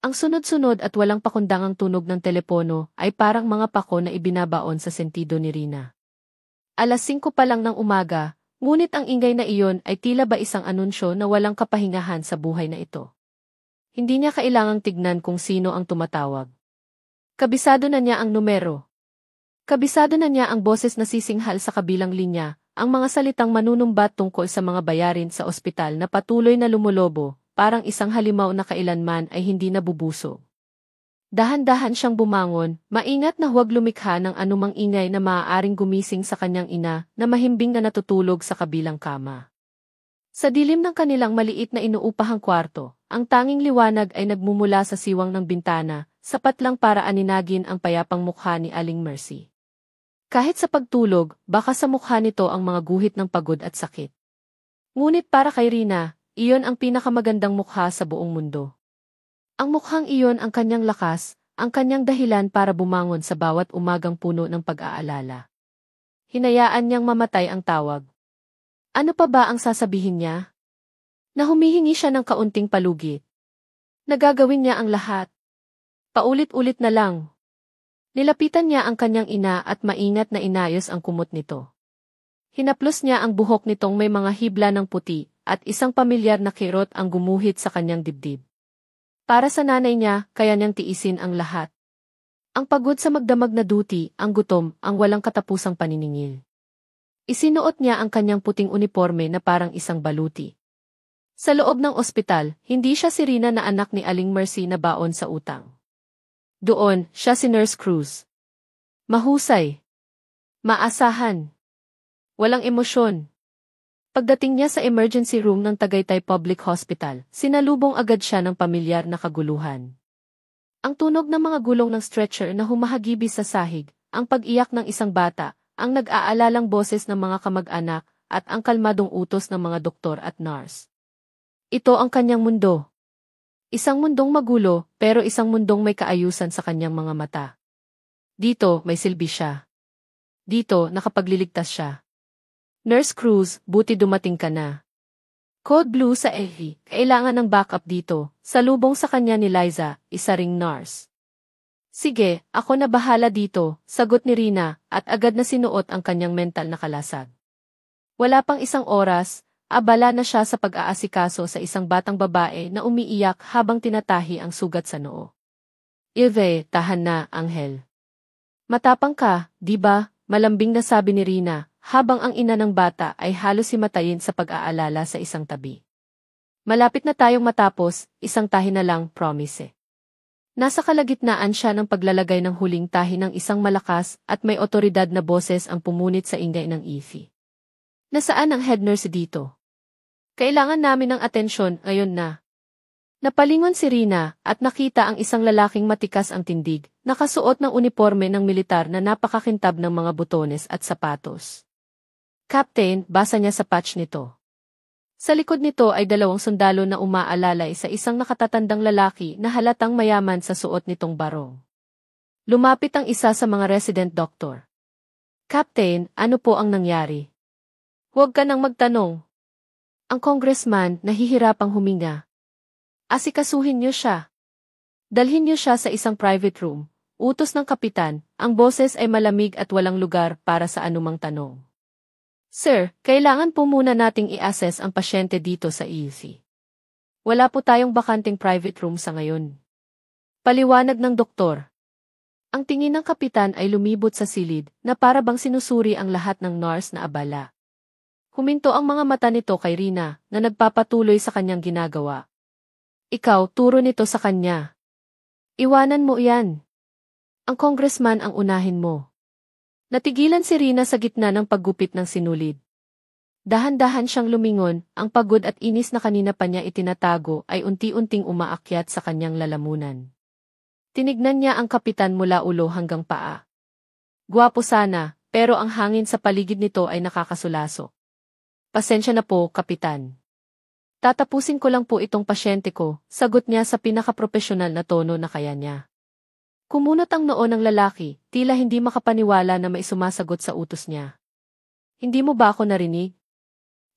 Ang sunod-sunod at walang pakundangang tunog ng telepono ay parang mga pako na ibinabaon sa sentido ni Rina. Alas 5 pa lang ng umaga, ngunit ang ingay na iyon ay tila ba isang anunsyo na walang kapahingahan sa buhay na ito. Hindi niya kailangang tignan kung sino ang tumatawag. Kabisado na niya ang numero. Kabisado na niya ang boses na sisinghal sa kabilang linya, ang mga salitang manunumbat tungkol sa mga bayarin sa ospital na patuloy na lumulobo, parang isang halimaw na kailanman ay hindi nabubuso. Dahan-dahan siyang bumangon, maingat na huwag lumikha ng anumang ingay na maaaring gumising sa kanyang ina na mahimbing na natutulog sa kabilang kama. Sa dilim ng kanilang maliit na inuupahang kwarto, ang tanging liwanag ay nagmumula sa siwang ng bintana, sapat lang para aninagin ang payapang mukha ni Aling Mercy. Kahit sa pagtulog, baka sa mukha nito ang mga guhit ng pagod at sakit. Ngunit para kay Rina, iyon ang pinakamagandang mukha sa buong mundo. Ang mukhang iyon ang kanyang lakas, ang kanyang dahilan para bumangon sa bawat umagang puno ng pag-aalala. Hinayaan niyang mamatay ang tawag. Ano pa ba ang sasabihin niya? Na humihingi siya ng kaunting palugit. Nagagawin niya ang lahat. Paulit-ulit na lang. Nilapitan niya ang kanyang ina at maingat na inayos ang kumot nito. Hinaplos niya ang buhok nitong may mga hibla ng puti at isang pamilyar na kirot ang gumuhit sa kanyang dibdib. Para sa nanay niya, kaya niyang tiisin ang lahat. Ang pagod sa magdamag na duty, ang gutom, ang walang katapusang paniningil. Isinuot niya ang kanyang puting uniforme na parang isang baluti. Sa loob ng ospital, hindi siya si Rina na anak ni Aling Mercy na baon sa utang. Doon, siya si Nurse Cruz. Mahusay. Maasahan. Walang emosyon. Pagdating niya sa emergency room ng Tagaytay Public Hospital, sinalubong agad siya ng pamilyar na kaguluhan. Ang tunog ng mga gulong ng stretcher na humahagibis sa sahig, ang pag-iyak ng isang bata, ang nag-aalalang boses ng mga kamag-anak, at ang kalmadong utos ng mga doktor at nurse. Ito ang kanyang mundo. Isang mundong magulo, pero isang mundong may kaayusan sa kanyang mga mata. Dito, may silbi siya. Dito, nakapagliligtas siya. Nurse Cruz, buti dumating ka na. Code Blue sa EHI, kailangan ng backup dito, salubong sa kanya ni Liza, isa ring nurse. Sige, ako na bahala dito, sagot ni Rina, at agad na sinuot ang kanyang mental na kalasag. Wala pang isang oras, abala na siya sa pag-aasikaso sa isang batang babae na umiiyak habang tinatahi ang sugat sa noo. Ilve, tahan na, Anghel. Matapang ka, di ba? Malambing na sabi ni Rina, habang ang ina ng bata ay halos himatayin sa pag-aalala sa isang tabi. Malapit na tayong matapos, isang tahi na lang, promise. Nasa kalagitnaan siya ng paglalagay ng huling tahi ng isang malakas at may otoridad na boses ang pumunit sa ingay ng IFI. Nasaan ang head nurse dito? Kailangan namin ng atensyon ngayon na. Napalingon si Rina at nakita ang isang lalaking matikas ang tindig, nakasuot ng uniforme ng militar na napakakintab ng mga butones at sapatos. Captain, basa niya sa patch nito. Sa likod nito ay dalawang sundalo na umaalalay sa isang nakatatandang lalaki na halatang mayaman sa suot nitong barong. Lumapit ang isa sa mga resident doctor. Captain, ano po ang nangyari? Huwag ka nang magtanong. Ang congressman nahihirapang huminga. Asikasuhin niyo siya. Dalhin niyo siya sa isang private room. Utos ng kapitan, ang boses ay malamig at walang lugar para sa anumang tanong. Sir, kailangan po muna nating i-assess ang pasyente dito sa EC. Wala po tayong bakanting private room sa ngayon. Paliwanag ng doktor. Ang tingin ng kapitan ay lumibot sa silid na para bang sinusuri ang lahat ng nurse na abala. Huminto ang mga mata nito kay Rina na nagpapatuloy sa kanyang ginagawa. Ikaw, turo nito sa kanya. Iwanan mo iyan. Ang congressman ang unahin mo. Natigilan si Rina sa gitna ng paggupit ng sinulid. Dahan-dahan siyang lumingon, ang pagod at inis na kanina pa niya itinatago ay unti-unting umaakyat sa kanyang lalamunan. Tinignan niya ang kapitan mula ulo hanggang paa. Gwapo sana, pero ang hangin sa paligid nito ay nakakasulaso. Pasensya na po, kapitan. Tatapusin ko lang po itong pasyente ko, sagot niya sa pinakapropesyonal na tono na kaya niya. Kumunot ang noo ng lalaki, tila hindi makapaniwala na may sumasagot sa utos niya. Hindi mo ba ako narinig?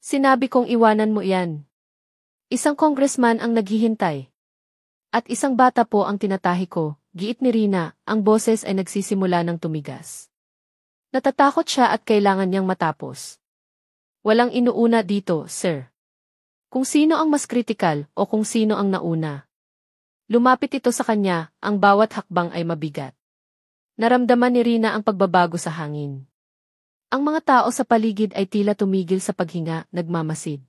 Sinabi kong iwanan mo iyan. Isang congressman ang naghihintay. At isang bata po ang tinatahi ko, giit ni Rina, ang boses ay nagsisimula ng tumigas. Natatakot siya at kailangan niyang matapos. Walang inuuna dito, sir. Kung sino ang mas kritikal o kung sino ang nauna. Lumapit ito sa kanya, ang bawat hakbang ay mabigat. Naramdaman ni Rina ang pagbabago sa hangin. Ang mga tao sa paligid ay tila tumigil sa paghinga, nagmamasid.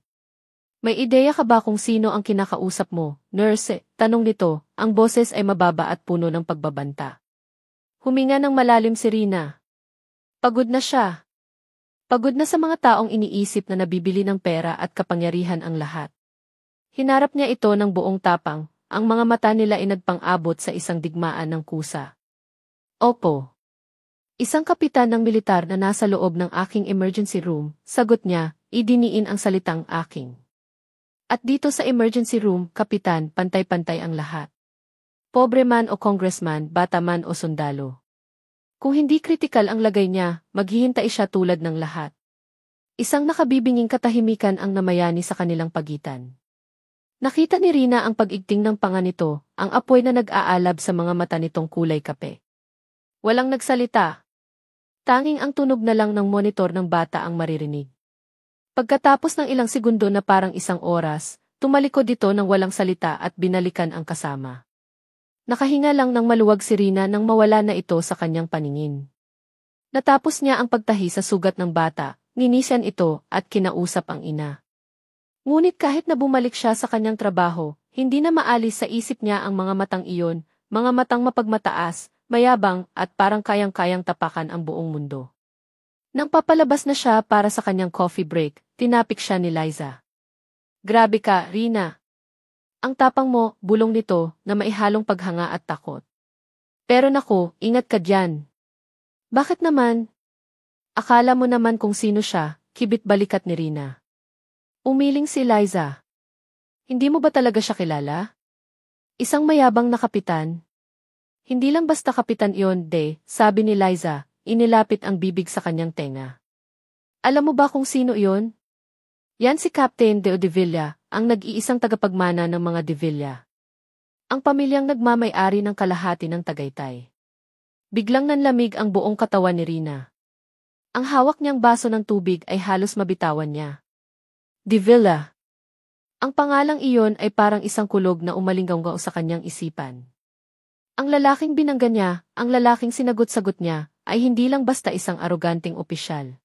May ideya ka ba kung sino ang kinakausap mo, nurse? Tanong nito, ang boses ay mababa at puno ng pagbabanta. Huminga ng malalim si Rina. Pagod na siya. Pagod na sa mga taong iniisip na nabibili ng pera at kapangyarihan ang lahat. Hinarap niya ito ng buong tapang, ang mga mata nila ay nagpang-abot sa isang digmaan ng kusa. Opo. Isang kapitan ng militar na nasa loob ng aking emergency room, sagot niya, idiniin ang salitang aking. At dito sa emergency room, kapitan, pantay-pantay ang lahat. Pobre man o congressman, bata man o sundalo. Kung hindi kritikal ang lagay niya, maghihintay siya tulad ng lahat. Isang nakabibinging katahimikan ang namayani sa kanilang pagitan. Nakita ni Rina ang pag-igting ng panga nito, ang apoy na nag-aalab sa mga mata nitong kulay kape. Walang nagsalita. Tanging ang tunog na lang ng monitor ng bata ang maririnig. Pagkatapos ng ilang segundo na parang isang oras, tumalikod ito ng walang salita at binalikan ang kasama. Nakahinga lang ng maluwag si Rina nang mawala na ito sa kanyang paningin. Natapos niya ang pagtahi sa sugat ng bata, ninisan ito at kinausap ang ina. Ngunit kahit na bumalik siya sa kanyang trabaho, hindi na maalis sa isip niya ang mga matang iyon, mga matang mapagmataas, mayabang at parang kayang-kayang tapakan ang buong mundo. Nang papalabas na siya para sa kanyang coffee break, tinapik siya ni Liza. Grabe ka, Rina. Ang tapang mo, bulong nito, na maihalong paghanga at takot. Pero naku, ingat ka diyan. Bakit naman? Akala mo naman kung sino siya, kibit balikat ni Rina. Umiling si Liza. Hindi mo ba talaga siya kilala? Isang mayabang na kapitan. Hindi lang basta kapitan iyon, sabi ni Liza, inilapit ang bibig sa kanyang tenga. Alam mo ba kung sino iyon? Yan si Captain de Villa, ang nag-iisang tagapagmana ng mga de Villa. Ang pamilyang nagmamay-ari ng kalahati ng Tagaytay. Biglang nanlamig ang buong katawan ni Rina. Ang hawak niyang baso ng tubig ay halos mabitawan niya. De Villa. Ang pangalang iyon ay parang isang kulog na umalinggaw sa kanyang isipan. Ang lalaking binangga niya, ang lalaking sinagot-sagot niya, ay hindi lang basta isang aroganting opisyal.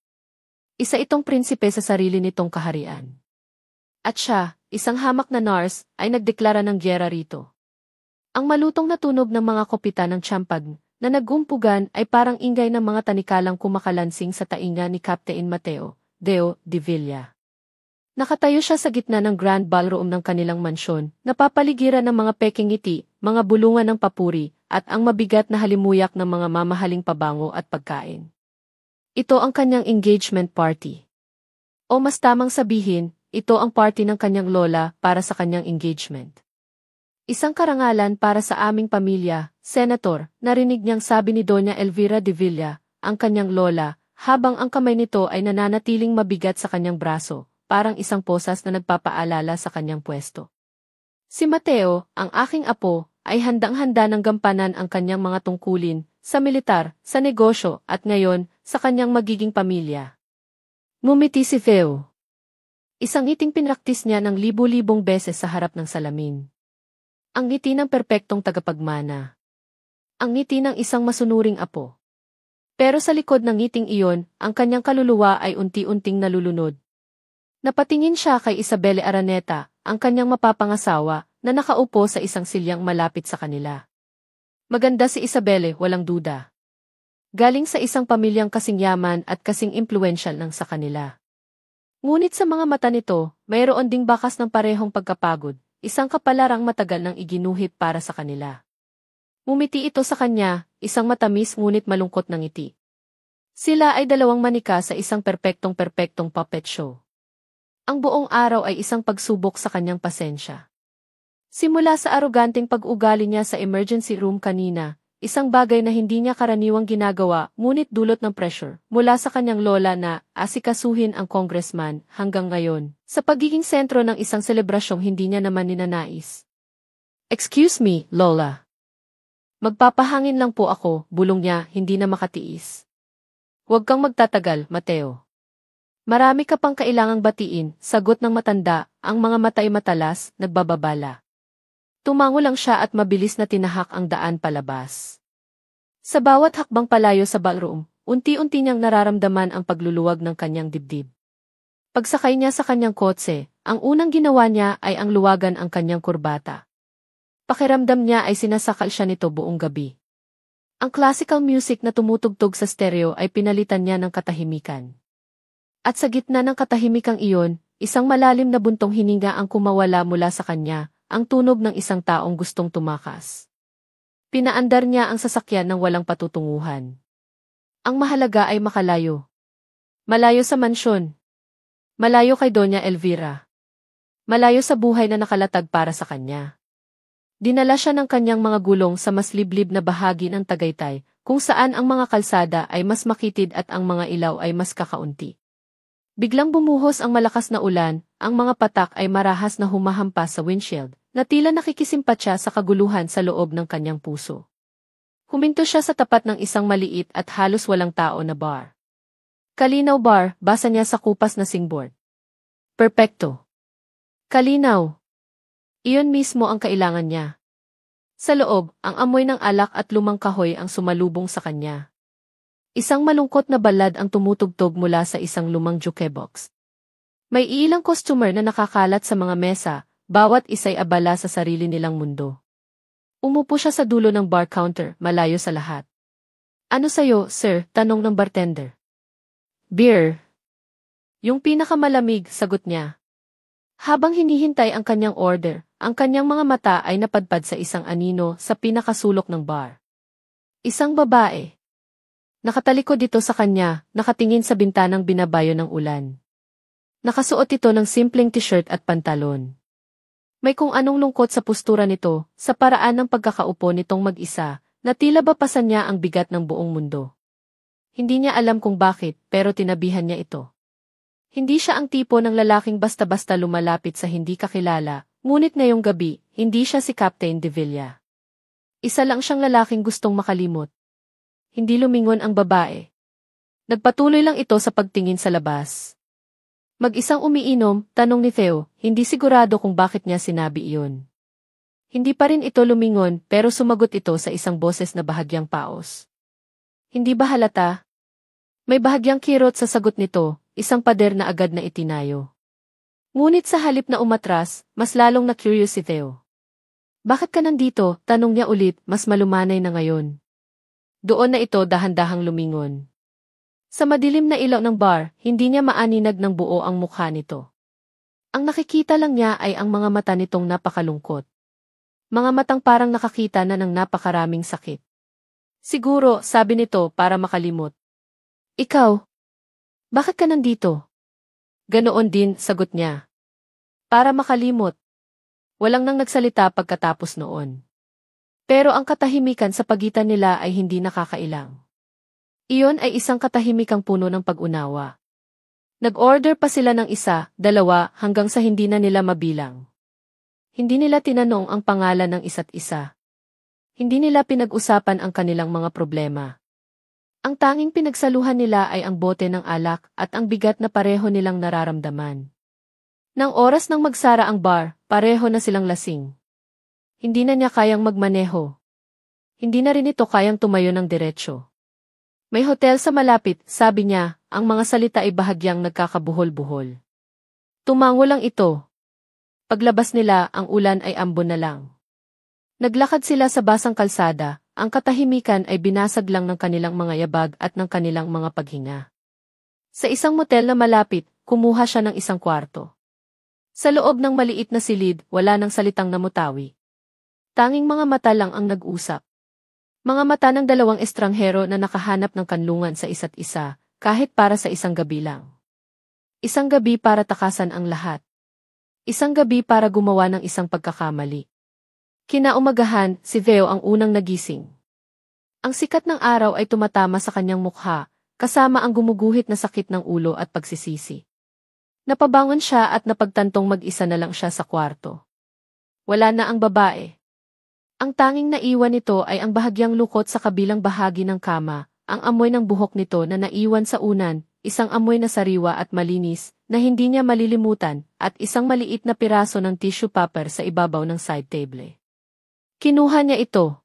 Isa itong prinsipe sa sarili nitong kaharian. At siya, isang hamak na nurse, ay nagdeklara ng gyera rito. Ang malutong na tunog ng mga kopita ng tsampag na nagumpugan ay parang ingay ng mga tanikalang kumakalansing sa tainga ni Captain Mateo, Deo de Villa. Nakatayo siya sa gitna ng grand ballroom ng kanilang mansyon, napapaligiran ng mga peking ngiti, mga bulungan ng papuri, at ang mabigat na halimuyak ng mga mamahaling pabango at pagkain. Ito ang kanyang engagement party. O mas tamang sabihin, ito ang party ng kanyang lola para sa kanyang engagement. Isang karangalan para sa aming pamilya, Senator, narinig niyang sabi ni Doña Elvira de Villa, ang kanyang lola, habang ang kamay nito ay nananatiling mabigat sa kanyang braso, parang isang posas na nagpapaalala sa kanyang pwesto. Si Mateo, ang aking apo, ay handang-handa ng gampanan ang kanyang mga tungkulin, sa militar, sa negosyo, at ngayon, sa kanyang magiging pamilya. Ngumiti si Theo. Isang ngiting pinraktis niya ng libu-libong beses sa harap ng salamin. Ang ngiti ng perpektong tagapagmana. Ang ngiti ng isang masunuring apo. Pero sa likod ng ngiting iyon, ang kanyang kaluluwa ay unti-unting nalulunod. Napatingin siya kay Isabelle Araneta, ang kanyang mapapangasawa, na nakaupo sa isang silyang malapit sa kanila. Maganda si Isabelle, walang duda. Galing sa isang pamilyang kasing yaman at kasing impluwensyal ng sa kanila. Ngunit sa mga mata nito, mayroon ding bakas ng parehong pagkapagod, isang kapalarang matagal nang iginuhit para sa kanila. Ngumiti ito sa kanya, isang matamis ngunit malungkot na ngiti. Sila ay dalawang manika sa isang perpektong puppet show. Ang buong araw ay isang pagsubok sa kanyang pasensya. Simula sa aroganteng pag-ugali niya sa emergency room kanina, isang bagay na hindi niya karaniwang ginagawa, ngunit dulot ng pressure, mula sa kanyang lola na asikasuhin ang congressman hanggang ngayon, sa pagiging sentro ng isang selebrasyong hindi niya naman ninanais. Excuse me, Lola. Magpapahangin lang po ako, bulong niya, hindi na makatiis. Huwag kang magtatagal, Mateo. Marami ka pang kailangang batiin, sagot ng matanda, ang mga mata ay matalas, nagbababala. Tumango lang siya at mabilis na tinahak ang daan palabas. Sa bawat hakbang palayo sa ballroom, unti-unti niyang nararamdaman ang pagluluwag ng kanyang dibdib. Pagsakay niya sa kanyang kotse, ang unang ginawa niya ay ang luwagan ang kanyang kurbata. Pakiramdam niya ay sinasakal siya nito buong gabi. Ang classical music na tumutugtog sa stereo ay pinalitan niya ng katahimikan. At sa gitna ng katahimikang iyon, isang malalim na buntong hininga ang kumawala mula sa kanya, ang tunog ng isang taong gustong tumakas. Pinaandar niya ang sasakyan ng walang patutunguhan. Ang mahalaga ay makalayo. Malayo sa mansyon. Malayo kay Doña Elvira. Malayo sa buhay na nakalatag para sa kanya. Dinala siya ng kanyang mga gulong sa mas liblib na bahagi ng Tagaytay, kung saan ang mga kalsada ay mas makitid at ang mga ilaw ay mas kakaunti. Biglang bumuhos ang malakas na ulan, ang mga patak ay marahas na humahampas sa windshield, na tila nakikisimpat siya sa kaguluhan sa loob ng kanyang puso. Huminto siya sa tapat ng isang maliit at halos walang tao na bar. Kalinaw Bar, basa niya sa kupas na singboard. Perpekto. Kalinaw. Iyon mismo ang kailangan niya. Sa loob, ang amoy ng alak at lumang kahoy ang sumalubong sa kanya. Isang malungkot na balad ang tumutugtog mula sa isang lumang jukebox. May ilang customer na nakakalat sa mga mesa, bawat isa'y abala sa sarili nilang mundo. Umupo siya sa dulo ng bar counter, malayo sa lahat. Ano sayo, sir? Tanong ng bartender. Beer. Yung pinakamalamig, sagot niya. Habang hinihintay ang kanyang order, ang kanyang mga mata ay napadpad sa isang anino sa pinakasulok ng bar. Isang babae. Nakatalikod dito sa kanya, nakatingin sa bintanang binabayo ng ulan. Nakasuot ito ng simpleng t-shirt at pantalon. May kung anong lungkot sa postura nito, sa paraan ng pagkakaupo nitong mag-isa, na tila bapasan niya ang bigat ng buong mundo. Hindi niya alam kung bakit, pero tinabihan niya ito. Hindi siya ang tipo ng lalaking basta-basta lumalapit sa hindi kakilala, ngunit ngayong gabi, hindi siya si Captain de Villa. Isa lang siyang lalaking gustong makalimot. Hindi lumingon ang babae. Nagpatuloy lang ito sa pagtingin sa labas. Mag-isang umiinom, tanong ni Theo, hindi sigurado kung bakit niya sinabi iyon. Hindi pa rin ito lumingon, pero sumagot ito sa isang boses na bahagyang paos. Hindi ba halata? May bahagyang kirot sa sagot nito, isang pader na agad na itinayo. Ngunit sa halip na umatras, mas lalong na-curious si Theo. Bakit ka nandito? Tanong niya ulit, mas malumanay na ngayon. Doon na ito dahan-dahang lumingon. Sa madilim na ilaw ng bar, hindi niya maaninag ng buo ang mukha nito. Ang nakikita lang niya ay ang mga mata nitong napakalungkot. Mga matang parang nakakita na ng napakaraming sakit. Siguro, sabi nito para makalimot. Ikaw? Bakit ka nandito? Ganoon din, sagot niya. Para makalimot. Walang nang nagsalita pagkatapos noon. Pero ang katahimikan sa pagitan nila ay hindi nakakailang. Iyon ay isang katahimikang puno ng pag-unawa. Nag-order pa sila ng isa, dalawa, hanggang sa hindi na nila mabilang. Hindi nila tinanong ang pangalan ng isa't isa. Hindi nila pinag-usapan ang kanilang mga problema. Ang tanging pinagsaluhan nila ay ang bote ng alak at ang bigat na pareho nilang nararamdaman. Nang oras nang magsara ang bar, pareho na silang lasing. Hindi na niya kayang magmaneho. Hindi na rin ito kayang tumayo ng diretsyo. May hotel sa malapit, sabi niya, ang mga salita ay bahagyang nagkakabuhol-buhol. Tumango lang ito. Paglabas nila, ang ulan ay ambon na lang. Naglakad sila sa basang kalsada, ang katahimikan ay binasag lang ng kanilang mga yabag at ng kanilang mga paghinga. Sa isang motel na malapit, kumuha siya ng isang kwarto. Sa loob ng maliit na silid, wala nang salitang namutawi. Tanging mga mata lang ang nag-usap. Mga mata ng dalawang estranghero na nakahanap ng kanlungan sa isa't isa, kahit para sa isang gabi lang. Isang gabi para takasan ang lahat. Isang gabi para gumawa ng isang pagkakamali. Kinaumagahan, si Theo ang unang nagising. Ang sikat ng araw ay tumatama sa kanyang mukha, kasama ang gumuguhit na sakit ng ulo at pagsisisi. Napabangon siya at napagtantong mag-isa na lang siya sa kwarto. Wala na ang babae. Ang tanging naiwan nito ay ang bahagyang lukot sa kabilang bahagi ng kama, ang amoy ng buhok nito na naiwan sa unan, isang amoy na sariwa at malinis, na hindi niya malilimutan, at isang maliit na piraso ng tissue paper sa ibabaw ng side table. Kinuha niya ito.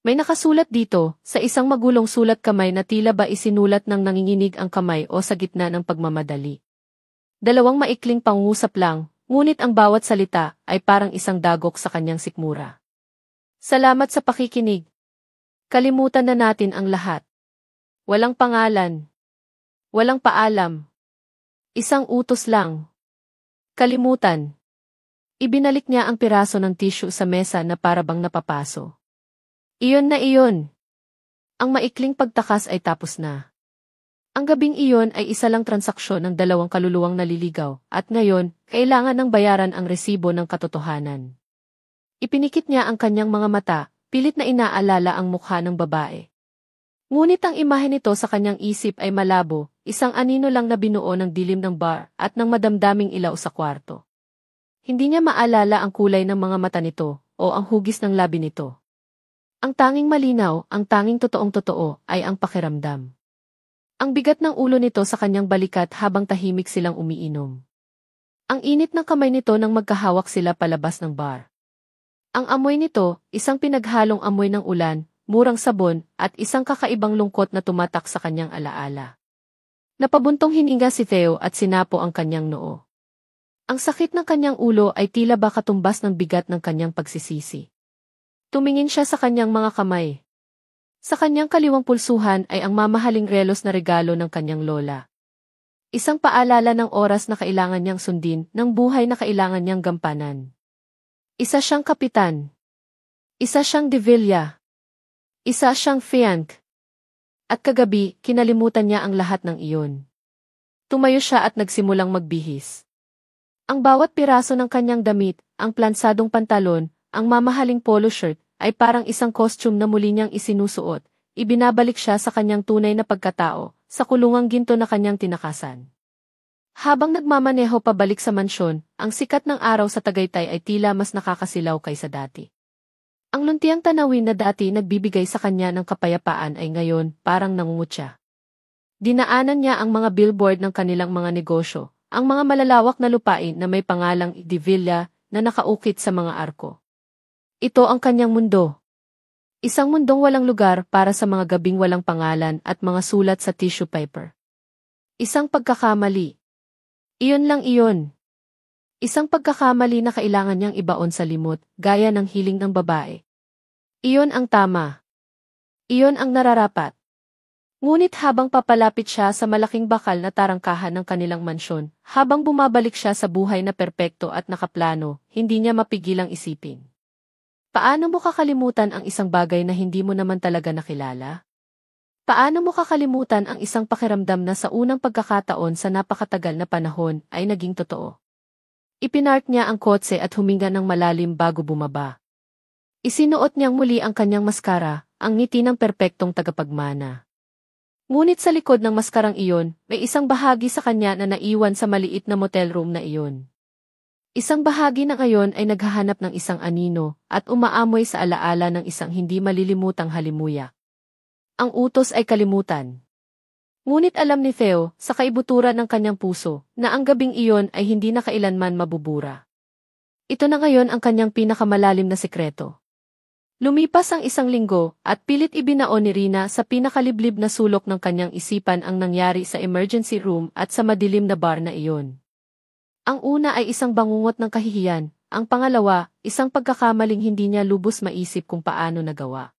May nakasulat dito, sa isang magulong sulat kamay na tila ba isinulat ng nanginginig ang kamay o sa gitna ng pagmamadali. Dalawang maikling pangungusap lang, ngunit ang bawat salita ay parang isang dagok sa kanyang sikmura. Salamat sa pakikinig. Kalimutan na natin ang lahat. Walang pangalan. Walang paalam. Isang utos lang. Kalimutan. Ibinalik niya ang piraso ng tissue sa mesa na parabang napapaso. Iyon na iyon. Ang maikling pagtakas ay tapos na. Ang gabing iyon ay isa lang transaksyon ng dalawang kaluluwang naliligaw, at ngayon, kailangan ng bayaran ang resibo ng katotohanan. Ipinikit niya ang kanyang mga mata, pilit na inaalala ang mukha ng babae. Ngunit ang imahe nito sa kanyang isip ay malabo, isang anino lang na binuo ng dilim ng bar at ng madamdaming ilaw sa kwarto. Hindi niya maalala ang kulay ng mga mata nito, o ang hugis ng labi nito. Ang tanging malinaw, ang tanging totoong-totoo, ay ang pakiramdam. Ang bigat ng ulo nito sa kanyang balikat habang tahimik silang umiinom. Ang init ng kamay nito nang magkahawak sila palabas ng bar. Ang amoy nito, isang pinaghalong amoy ng ulan, murang sabon, at isang kakaibang lungkot na tumatak sa kanyang alaala. Napabuntong hininga si Theo at sinapo ang kanyang noo. Ang sakit ng kanyang ulo ay tila ba katumbas ng bigat ng kanyang pagsisisi. Tumingin siya sa kanyang mga kamay. Sa kanyang kaliwang pulsuhan ay ang mamahaling relos na regalo ng kanyang lola. Isang paalala ng oras na kailangan niyang sundin, ng buhay na kailangan niyang gampanan. Isa siyang kapitan. Isa siyang de Villa. Isa siyang fianc. At kagabi, kinalimutan niya ang lahat ng iyon. Tumayo siya at nagsimulang magbihis. Ang bawat piraso ng kanyang damit, ang plansadong pantalon, ang mamahaling polo shirt, ay parang isang costume na muli niyang isinusuot. Ibinabalik siya sa kanyang tunay na pagkatao, sa kulungang ginto na kanyang tinakasan. Habang nagmamaneho pabalik sa mansyon, ang sikat ng araw sa Tagaytay ay tila mas nakakasilaw kaysa dati. Ang luntiang tanawin na dati nagbibigay sa kanya ng kapayapaan ay ngayon parang nangungutya. Dinaanan niya ang mga billboard ng kanilang mga negosyo, ang mga malalawak na lupain na may pangalang de Villa na nakaukit sa mga arko. Ito ang kanyang mundo. Isang mundong walang lugar para sa mga gabing walang pangalan at mga sulat sa tissue paper. Isang pagkakamali. Iyon lang iyon. Isang pagkakamali na kailangan niyang ibaon sa limot, gaya ng hiling ng babae. Iyon ang tama. Iyon ang nararapat. Ngunit habang papalapit siya sa malaking bakal na tarangkahan ng kanilang mansyon, habang bumabalik siya sa buhay na perpekto at nakaplano, hindi niya mapigilang isipin. Paano mo kakalimutan ang isang bagay na hindi mo naman talaga nakilala? Paano mo kakalimutan ang isang pakiramdam na sa unang pagkakataon sa napakatagal na panahon ay naging totoo? Ipinark niya ang kotse at huminga ng malalim bago bumaba. Isinuot niyang muli ang kanyang maskara, ang ngiti ng perpektong tagapagmana. Ngunit sa likod ng maskarang iyon, may isang bahagi sa kanya na naiwan sa maliit na motel room na iyon. Isang bahagi na ngayon ay naghahanap ng isang anino at umaamoy sa alaala ng isang hindi malilimutang halimuyak. Ang utos ay kalimutan. Ngunit alam ni Theo, sa kaibuturan ng kanyang puso, na ang gabing iyon ay hindi na kailanman mabubura. Ito na ngayon ang kanyang pinakamalalim na sekreto. Lumipas ang isang linggo, at pilit ibinaon ni Rina sa pinakaliblib na sulok ng kanyang isipan ang nangyari sa emergency room at sa madilim na bar na iyon. Ang una ay isang bangungot ng kahihiyan, ang pangalawa, isang pagkakamaling hindi niya lubos maisip kung paano nagawa.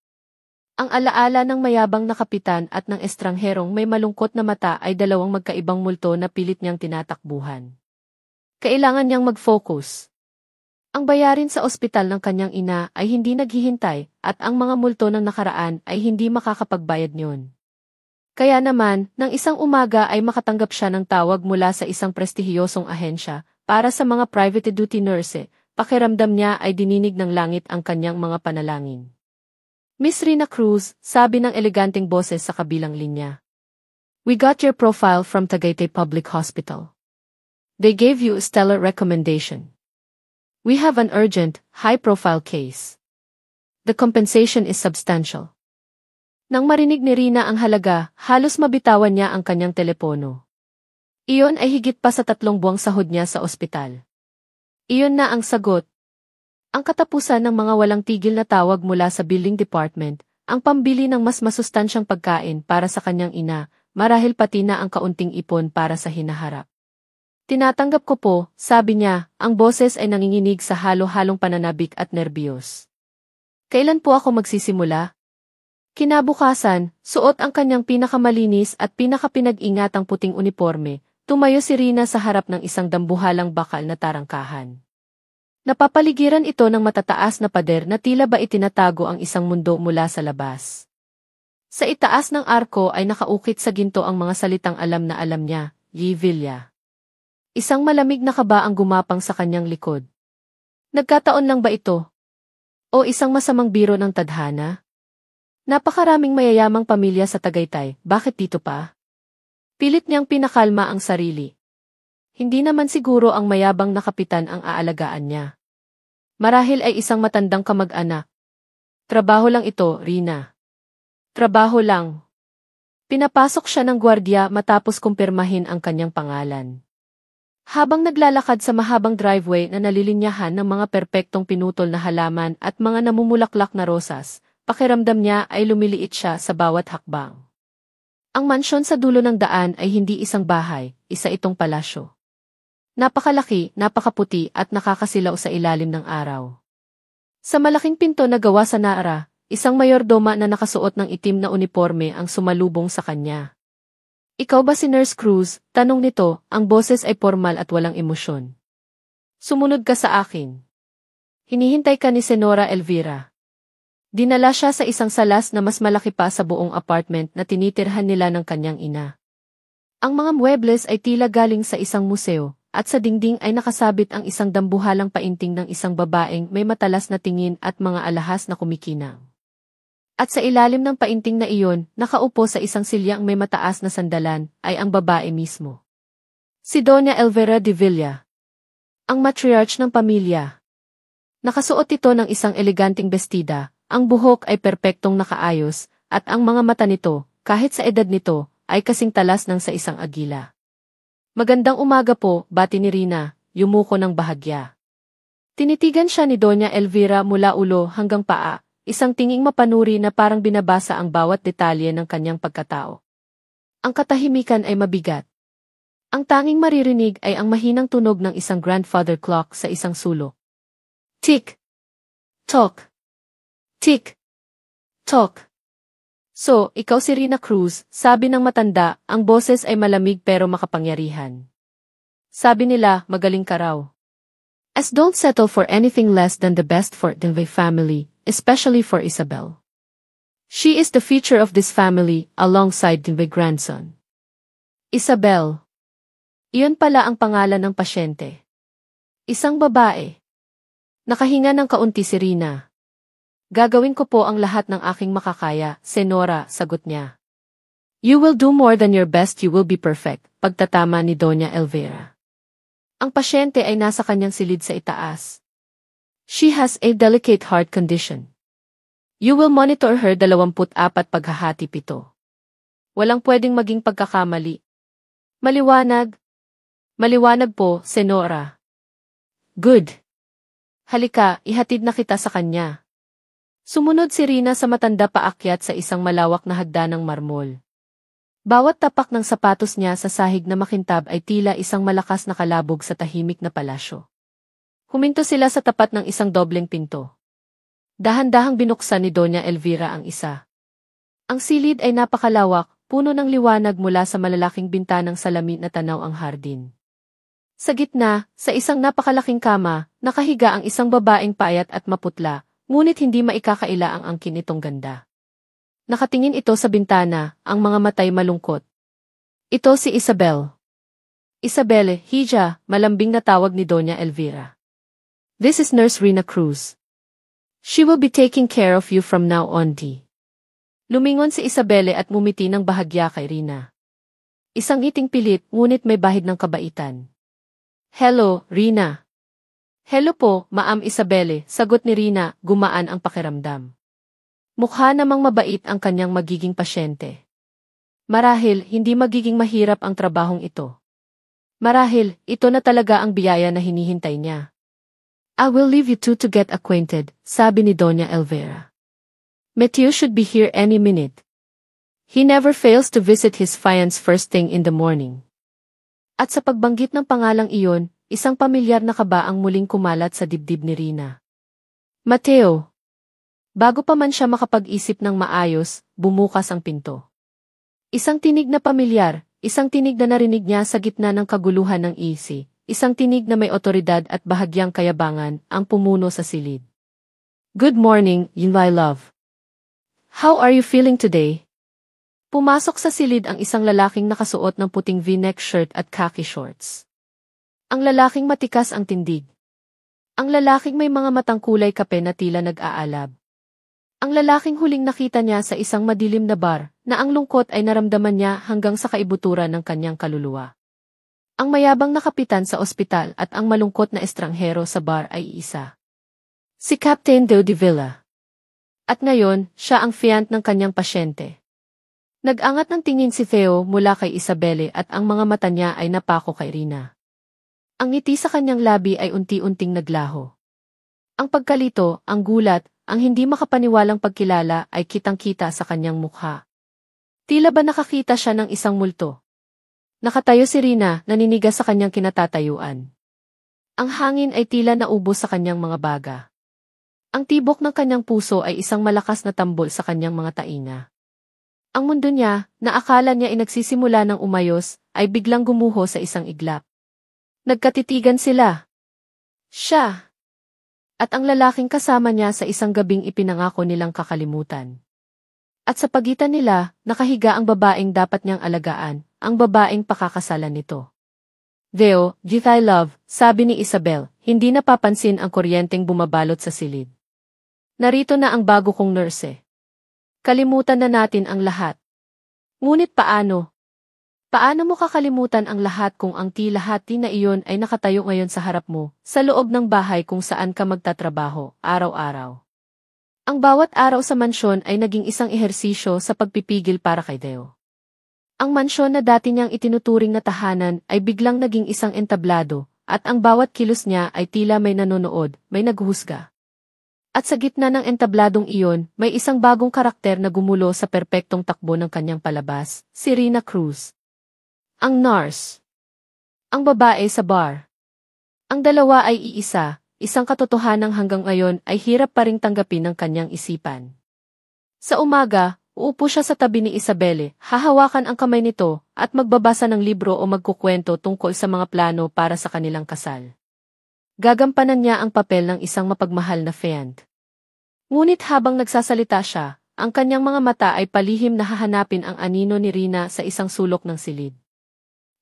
Ang alaala ng mayabang na kapitan at ng estrangherong may malungkot na mata ay dalawang magkaibang multo na pilit niyang tinatakbuhan. Kailangan niyang mag-focus. Ang bayarin sa ospital ng kanyang ina ay hindi naghihintay at ang mga multo ng nakaraan ay hindi makakapagbayad niyon. Kaya naman, nang isang umaga ay makatanggap siya ng tawag mula sa isang prestihiyosong ahensya para sa mga private duty nurse, pakiramdam niya ay dininig ng langit ang kanyang mga panalangin. Miss Rina Cruz, sabi ng eleganteng boses sa kabilang linya. We got your profile from Tagaytay Public Hospital. They gave you a stellar recommendation. We have an urgent, high-profile case. The compensation is substantial. Nang marinig ni Rina ang halaga, halos mabitawan niya ang kanyang telepono. Iyon ay higit pa sa 3 buwang sahod niya sa ospital. Iyon na ang sagot. Ang katapusan ng mga walang tigil na tawag mula sa billing department, ang pambili ng mas masustansyang pagkain para sa kanyang ina, marahil pati na ang kaunting ipon para sa hinaharap. Tinatanggap ko po, sabi niya, ang boses ay nanginginig sa halo-halong pananabik at nerbiyos. Kailan po ako magsisimula? Kinabukasan, suot ang kanyang pinakamalinis at pinakapinag-ingatang puting uniforme, tumayo si Rina sa harap ng isang dambuhalang bakal na tarangkahan. Napapaligiran ito ng matataas na pader na tila ba itinatago ang isang mundo mula sa labas. Sa itaas ng arko ay nakaukit sa ginto ang mga salitang alam na alam niya, Yevilla. Isang malamig na kaba ang gumapang sa kanyang likod. Nagkataon lang ba ito? O isang masamang biro ng tadhana? Napakaraming mayayamang pamilya sa Tagaytay, bakit dito pa? Pilit niyang pinakalma ang sarili. Hindi naman siguro ang mayabang na kapitan ang aalagaan niya. Marahil ay isang matandang kamag-anak. Trabaho lang ito, Rina. Trabaho lang. Pinapasok siya ng gwardiya matapos kumpirmahin ang kanyang pangalan. Habang naglalakad sa mahabang driveway na nalilinyahan ng mga perpektong pinutol na halaman at mga namumulaklak na rosas, pakiramdam niya ay lumiliit siya sa bawat hakbang. Ang mansyon sa dulo ng daan ay hindi isang bahay, isa itong palasyo. Napakalaki, napakaputi at nakakasilaw sa ilalim ng araw. Sa malaking pinto na gawa sa nara, isang mayordoma na nakasuot ng itim na uniforme ang sumalubong sa kanya. Ikaw ba si Nurse Cruz? Tanong nito, ang boses ay formal at walang emosyon. Sumunod ka sa akin. Hinihintay ka ni Senora Elvira. Dinala siya sa isang salas na mas malaki pa sa buong apartment na tinitirhan nila ng kanyang ina. Ang mga muebles ay tila galing sa isang museo, at sa dingding ay nakasabit ang isang dambuhalang painting ng isang babaeng may matalas na tingin at mga alahas na kumikinang. At sa ilalim ng painting na iyon, nakaupo sa isang silyang may mataas na sandalan, ay ang babae mismo. Si Doña Elvira de Villa. Ang matriarch ng pamilya. Nakasuot ito ng isang eleganting bestida. Ang buhok ay perpektong nakaayos, at ang mga mata nito, kahit sa edad nito, ay kasing talas ng sa isang agila. Magandang umaga po, bati ni Rina, yumuko ng bahagya. Tinitigan siya ni Doña Elvira mula ulo hanggang paa, isang tinging mapanuri na parang binabasa ang bawat detalye ng kanyang pagkatao. Ang katahimikan ay mabigat. Ang tanging maririnig ay ang mahinang tunog ng isang grandfather clock sa isang sulok. Tick! Tock! Tick! Tock! So, ikaw si Rina Cruz, sabi ng matanda, ang boses ay malamig pero makapangyarihan. Sabi nila, magaling ka raw. As don't settle for anything less than the best for the family, especially for Isabel. She is the future of this family, alongside the grandson. Isabel. Iyon pala ang pangalan ng pasyente. Isang babae. Nakahinga ng kaunti si Rina. Gagawin ko po ang lahat ng aking makakaya, Senora, sagot niya. You will do more than your best, you will be perfect, pagtatama ni Doña Elvira. Ang pasyente ay nasa kanyang silid sa itaas. She has a delicate heart condition. You will monitor her 24 paghahati 7. Walang pwedeng maging pagkakamali. Maliwanag. Maliwanag po, Senora. Good. Halika, ihatid na kita sa kanya. Sumunod si Rina sa matanda paakyat sa isang malawak na hagdanang marmol. Bawat tapak ng sapatos niya sa sahig na makintab ay tila isang malakas na kalabog sa tahimik na palasyo. Huminto sila sa tapat ng isang dobleng pinto. Dahan-dahang binuksan ni Doña Elvira ang isa. Ang silid ay napakalawak, puno ng liwanag mula sa malalaking bintanang salamin na tanaw ang hardin. Sa gitna, sa isang napakalaking kama, nakahiga ang isang babaeng payat at maputla, ngunit hindi maikakaila ang angkin nitong ganda. Nakatingin ito sa bintana, ang mga matay malungkot. Ito si Isabel. Isabel, hija, malambing na tawag ni Doña Elvira. This is Nurse Rina Cruz. She will be taking care of you from now on, Di. Lumingon si Isabel at mumiti ng bahagya kay Rina. Isang ngiting pilit, ngunit may bahid ng kabaitan. Hello, Rina. Hello po, Ma'am Isabelle, sagot ni Rina, gumaan ang pakiramdam. Mukha namang mabait ang kanyang magiging pasyente. Marahil, hindi magiging mahirap ang trabahong ito. Marahil, ito na talaga ang biyaya na hinihintay niya. I will leave you two to get acquainted, sabi ni Doña Elvira. Matthew should be here any minute. He never fails to visit his fiancé first thing in the morning. At sa pagbanggit ng pangalang iyon, isang pamilyar na kaba ang muling kumalat sa dibdib ni Rina. Mateo! Bago pa man siya makapag-isip ng maayos, bumukas ang pinto. Isang tinig na pamilyar, isang tinig na narinig niya sa gitna ng kaguluhan ng isi. Isang tinig na may otoridad at bahagyang kayabangan ang pumuno sa silid. Good morning, my love. How are you feeling today? Pumasok sa silid ang isang lalaking nakasuot ng puting V-neck shirt at khaki shorts. Ang lalaking matikas ang tindig. Ang lalaking may mga matang kulay kape na tila nag-aalab. Ang lalaking huling nakita niya sa isang madilim na bar, na ang lungkot ay naramdaman niya hanggang sa kaibuturan ng kanyang kaluluwa. Ang mayabang na kapitan sa ospital at ang malungkot na estranghero sa bar ay isa. Si Captain Deo de Villa. At ngayon, siya ang fiant ng kanyang pasyente. Nag-angat ng tingin si Theo mula kay Isabelle at ang mga mata niya ay napako kay Rina. Ang ngiti sa kanyang labi ay unti-unting naglaho. Ang pagkalito, ang gulat, ang hindi makapaniwalang pagkilala ay kitang-kita sa kanyang mukha. Tila ba nakakita siya ng isang multo? Nakatayo si Rina, naninigas sa kanyang kinatatayuan. Ang hangin ay tila naubos sa kanyang mga baga. Ang tibok ng kanyang puso ay isang malakas na tambol sa kanyang mga tainga. Ang mundo niya, na akala niya ay nagsisimula ng umayos, ay biglang gumuho sa isang iglap. Nagkatitigan sila. Siya. At ang lalaking kasama niya sa isang gabing ipinangako nilang kakalimutan. At sa pagitan nila, nakahiga ang babaeng dapat niyang alagaan, ang babaeng pakakasalan nito. Theo, I love, sabi ni Isabel, hindi napapansin ang kuryenteng bumabalot sa silid. Narito na ang bago kong nurse. Kalimutan na natin ang lahat. Ngunit paano? Paano mo kakalimutan ang lahat kung ang lahati na iyon ay nakatayo ngayon sa harap mo, sa loob ng bahay kung saan ka magtatrabaho, araw-araw? Ang bawat araw sa mansyon ay naging isang ehersisyo sa pagpipigil para kay Theo. Ang mansyon na dati niyang itinuturing na tahanan ay biglang naging isang entablado, at ang bawat kilos niya ay tila may nanonood, may naghuhusga. At sa gitna ng entabladong iyon, may isang bagong karakter na gumulo sa perpektong takbo ng kanyang palabas, si Rina Cruz. Ang nurse. Ang babae sa bar. Ang dalawa ay iisa, isang katotohanang hanggang ngayon ay hirap pa ring tanggapin ng kanyang isipan. Sa umaga, uupo siya sa tabi ni Isabelle, hahawakan ang kamay nito, at magbabasa ng libro o magkukwento tungkol sa mga plano para sa kanilang kasal. Gagampanan niya ang papel ng isang mapagmahal na fiant. Ngunit habang nagsasalita siya, ang kanyang mga mata ay palihim na hahanapin ang anino ni Rina sa isang sulok ng silid.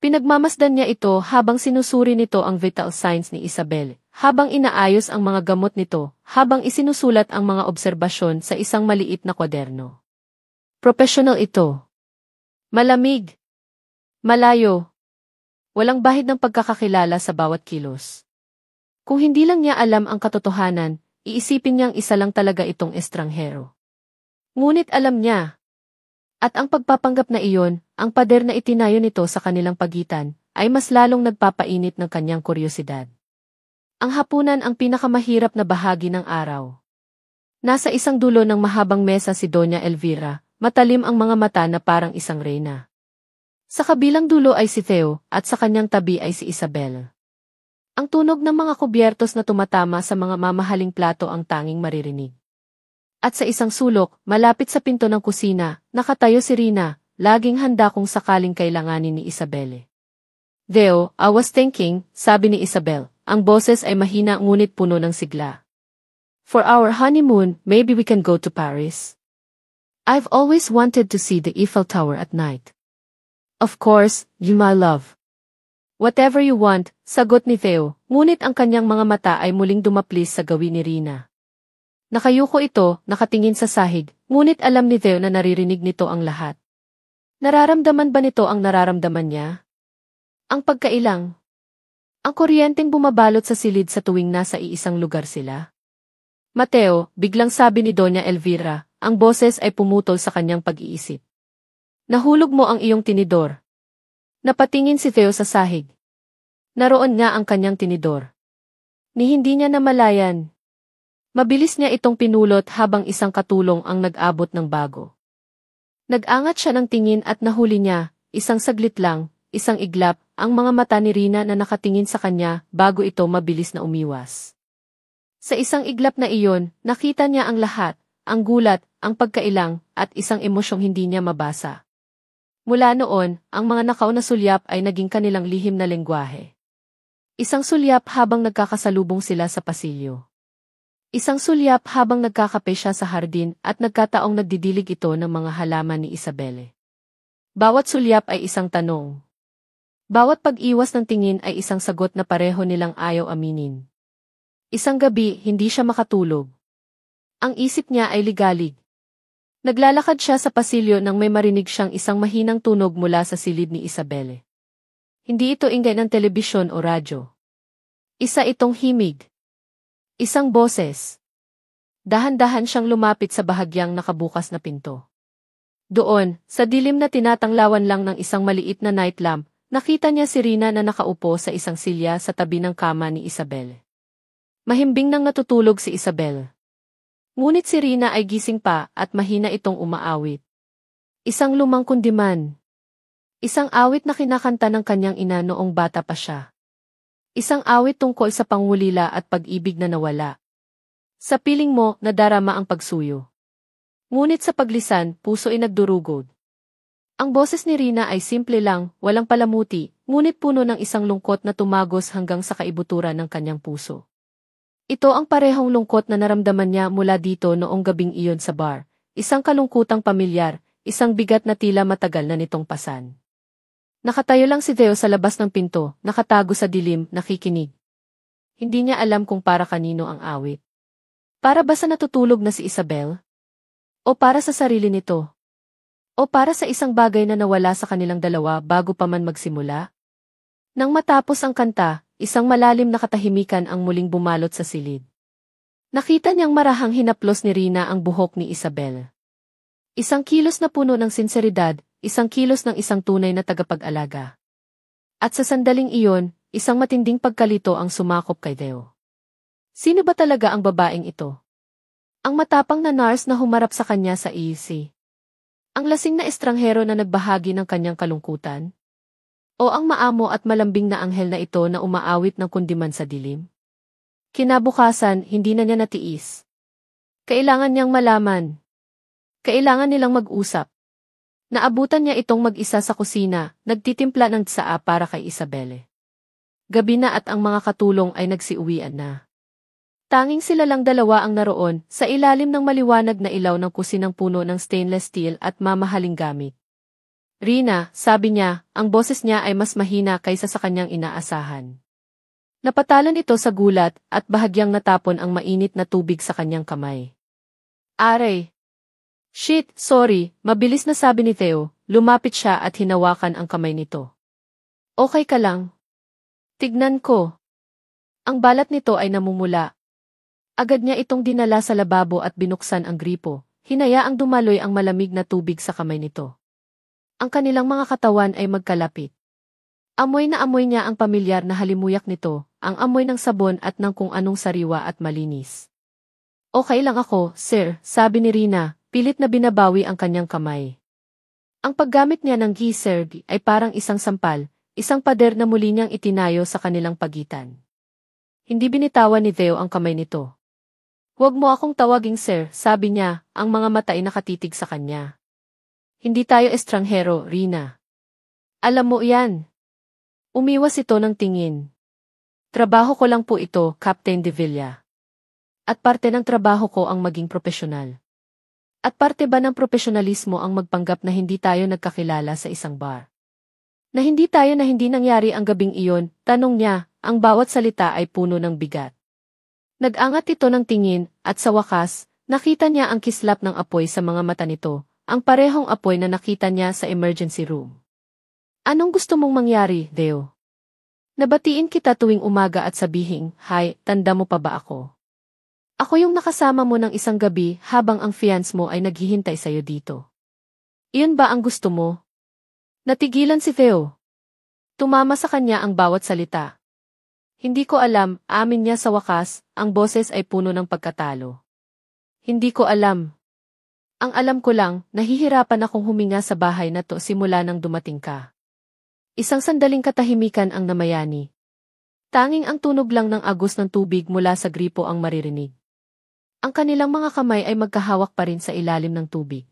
Pinagmamasdan niya ito habang sinusuri nito ang vital signs ni Isabelle, habang inaayos ang mga gamot nito, habang isinusulat ang mga obserbasyon sa isang maliit na kwaderno. Professional ito. Malamig. Malayo. Walang bahid ng pagkakakilala sa bawat kilos. Kung hindi lang niya alam ang katotohanan, iisipin niyang isa lang talaga itong estranghero. Ngunit alam niya. At ang pagpapanggap na iyon, ang pader na itinayo nito sa kanilang pagitan, ay mas lalong nagpapainit ng kanyang kuryosidad. Ang hapunan ang pinakamahirap na bahagi ng araw. Nasa isang dulo ng mahabang mesa si Doña Elvira, matalim ang mga mata na parang isang reyna. Sa kabilang dulo ay si Theo, at sa kanyang tabi ay si Isabel. Ang tunog ng mga kubyertos na tumatama sa mga mamahaling plato ang tanging maririnig. At sa isang sulok, malapit sa pinto ng kusina, nakatayo si Rina, laging handa kung sakaling kailanganin ni Isabelle. Theo, I was thinking, sabi ni Isabel, ang boses ay mahina ngunit puno ng sigla. For our honeymoon, maybe we can go to Paris. I've always wanted to see the Eiffel Tower at night. Of course, you my love. Whatever you want, sagot ni Theo, ngunit ang kanyang mga mata ay muling dumaplis sa gawin ni Rina. Nakayuko ito, nakatingin sa sahig, ngunit alam ni Theo na naririnig nito ang lahat. Nararamdaman ba nito ang nararamdaman niya? Ang pagkailang. Ang kuryenteng bumabalot sa silid sa tuwing nasa iisang lugar sila. Mateo, biglang sabi ni Doña Elvira, ang boses ay pumutol sa kanyang pag-iisip. Nahulog mo ang iyong tinidor. Napatingin si Theo sa sahig. Naroon nga ang kanyang tinidor. Ni hindi niya namalayan. Mabilis niya itong pinulot habang isang katulong ang nag-abot ng bago. Nag-angat siya ng tingin at nahuli niya, isang saglit lang, isang iglap, ang mga mata ni Rina na nakatingin sa kanya bago ito mabilis na umiwas. Sa isang iglap na iyon, nakita niya ang lahat, ang gulat, ang pagkailang, at isang emosyong hindi niya mabasa. Mula noon, ang mga nakaw na sulyap ay naging kanilang lihim na lengguwahe. Isang sulyap habang nagkakasalubong sila sa pasilyo. Isang sulyap habang nagkakape siya sa hardin at nagkataong nagdidilig ito ng mga halaman ni Isabelle. Bawat sulyap ay isang tanong. Bawat pag-iwas ng tingin ay isang sagot na pareho nilang ayaw aminin. Isang gabi, hindi siya makatulog. Ang isip niya ay ligalig. Naglalakad siya sa pasilyo nang may marinig siyang isang mahinang tunog mula sa silid ni Isabelle. Hindi ito ingay ng telebisyon o radyo. Isa itong himig. Isang boses. Dahan-dahan siyang lumapit sa bahagyang nakabukas na pinto. Doon, sa dilim na tinatanglawan lang ng isang maliit na night lamp, nakita niya si Rina na nakaupo sa isang silya sa tabi ng kama ni Isabelle. Mahimbing nang natutulog si Isabelle. Ngunit si Rina ay gising pa at mahina itong umaawit. Isang lumang kundiman. Isang awit na kinakanta ng kanyang ina noong bata pa siya. Isang awit tungkol sa pangulila at pag-ibig na nawala. Sa piling mo, nadarama ang pagsuyo. Ngunit sa paglisan, puso ay nagdurugod. Ang boses ni Rina ay simple lang, walang palamuti, ngunit puno ng isang lungkot na tumagos hanggang sa kaibuturan ng kanyang puso. Ito ang parehong lungkot na naramdaman niya mula dito noong gabing iyon sa bar. Isang kalungkutang pamilyar, isang bigat na tila matagal na nitong pasan. Nakatayo lang si Theo sa labas ng pinto, nakatago sa dilim, nakikinig. Hindi niya alam kung para kanino ang awit. Para ba sa natutulog na si Isabelle? O para sa sarili nito? O para sa isang bagay na nawala sa kanilang dalawa bago pa man magsimula? Nang matapos ang kanta, isang malalim na katahimikan ang muling bumalot sa silid. Nakita niyang marahang hinaplos ni Rina ang buhok ni Isabelle. Isang kilos na puno ng sinseridad, isang kilos ng isang tunay na tagapag-alaga. At sa sandaling iyon, isang matinding pagkalito ang sumakop kay Theo. Sino ba talaga ang babaeng ito? Ang matapang na nurse na humarap sa kanya sa EC. Ang lasing na estranghero na nagbahagi ng kanyang kalungkutan? O ang maamo at malambing na anghel na ito na umaawit ng kundiman sa dilim? Kinabukasan, hindi na niya natiis. Kailangan niyang malaman. Kailangan nilang mag-usap. Naabutan niya itong mag-isa sa kusina, nagtitimpla ng tsaa para kay Isabelle. Gabi na at ang mga katulong ay nagsiuwian na. Tanging sila lang dalawa ang naroon, sa ilalim ng maliwanag na ilaw ng kusinang puno ng stainless steel at mamahaling gamit. Rina, sabi niya, ang boses niya ay mas mahina kaysa sa kanyang inaasahan. Napatalan ito sa gulat at bahagyang natapon ang mainit na tubig sa kanyang kamay. Aray! Shit, sorry, mabilis na sabi ni Theo, lumapit siya at hinawakan ang kamay nito. Okay ka lang? Tignan ko. Ang balat nito ay namumula. Agad niya itong dinala sa lababo at binuksan ang gripo, hinayaang dumaloy ang malamig na tubig sa kamay nito. Ang kanilang mga katawan ay magkalapit. Amoy na amoy niya ang pamilyar na halimuyak nito, ang amoy ng sabon at ng kung anong sariwa at malinis. Okay lang ako, sir, sabi ni Rina, pilit na binabawi ang kanyang kamay. Ang paggamit niya ng geyser ay parang isang sampal, isang pader na muli niyang itinayo sa kanilang pagitan. Hindi binitawan ni Theo ang kamay nito. Huwag mo akong tawaging sir, sabi niya, ang mga mata ay nakatitig sa kanya. Hindi tayo estranghero, Rina. Alam mo yan. Umiwas ito ng tingin. Trabaho ko lang po ito, Captain de Villa. At parte ng trabaho ko ang maging propesyonal. At parte ba ng propesyonalismo ang magpanggap na hindi tayo nagkakilala sa isang bar? Na hindi nangyari ang gabing iyon, tanong niya, ang bawat salita ay puno ng bigat. Nag-angat ito ng tingin, at sa wakas, nakita niya ang kislap ng apoy sa mga mata nito, ang parehong apoy na nakita niya sa emergency room. Anong gusto mong mangyari, Theo? Nabatiin kita tuwing umaga at sabihing, "Hi, tanda mo pa ba ako?" Ako yung nakasama mo ng isang gabi habang ang fiance mo ay naghihintay sa'yo dito. Iyon ba ang gusto mo? Natigilan si Theo. Tumama sa kanya ang bawat salita. Hindi ko alam, amin niya sa wakas, ang boses ay puno ng pagkatalo. Hindi ko alam. Ang alam ko lang, nahihirapan akong huminga sa bahay na to simula nang dumating ka. Isang sandaling katahimikan ang namayani. Tanging ang tunog lang ng agos ng tubig mula sa gripo ang maririnig. Ang kanilang mga kamay ay magkahawak pa rin sa ilalim ng tubig.